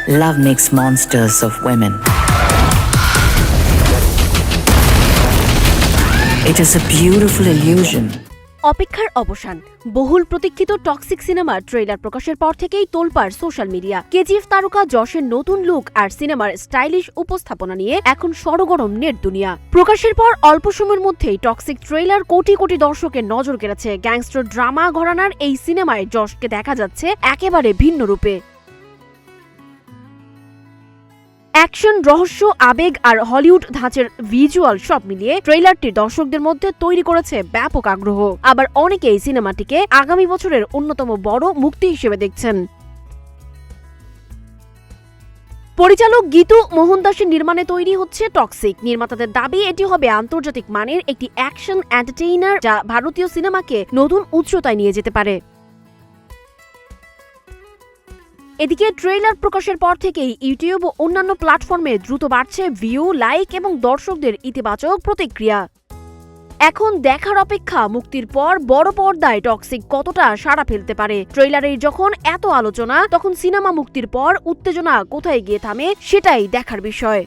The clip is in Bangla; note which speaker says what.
Speaker 1: Love makes monsters of women. It is a beautiful illusion.
Speaker 2: অপেক্ষার অবসান। বহুল প্রতীক্ষিত টক্সিক সিনেমার ট্রেলার প্রকাশের পর থেকেই তোলপাড় সোশ্যাল মিডিয়া। কেজিএফ তারকা যশের নতুন লুক আর সিনেমার স্টাইলিশ উপস্থাপনা নিয়ে এখন সরগরম নেট দুনিয়া। প্রকাশের পর অল্প সময়ের মধ্যেই টক্সিক ট্রেলার কোটি কোটি দর্শকের নজর কেড়েছে। গ্যাংস্টার ড্রামা ঘরানার এই সিনেমায় যশকে দেখা যাচ্ছে একেবারে ভিন্ন রূপে। অ্যাকশন, রহস্য, আবেগ আর হলিউড ধাঁচের ভিজুয়াল সব মিলিয়ে ট্রেলারটি দর্শকদের মধ্যে তৈরি করেছে ব্যাপক আগ্রহ। আবার অনেকেই সিনেমাটিকে আগামী বছরের অন্যতম বড় মুক্তি হিসেবে দেখছেন। পরিচালক গীতু মোহনদাসের নির্মাণে তৈরি হচ্ছে টক্সিক। নির্মাতাদের দাবি এটি হবে আন্তর্জাতিক মানের একটি অ্যাকশন এন্টারটেইনার যা ভারতীয় সিনেমাকে নতুন উচ্চতায় নিয়ে যেতে পারে। এদিকে ট্রেলার প্রকাশের পর থেকেই ইউটিউব ও অন্যান্য প্ল্যাটফর্মে দ্রুত বাড়ছে ভিউ, লাইক এবং দর্শকদের ইতিবাচক প্রতিক্রিয়া। এখন দেখার অপেক্ষা মুক্তির পর বড় পর্দায় টক্সিক কতটা সাড়া ফেলতে পারে। ট্রেলারের যখন এত আলোচনা, তখন সিনেমা মুক্তির পর উত্তেজনা কোথায় গিয়ে থামে সেটাই দেখার বিষয়।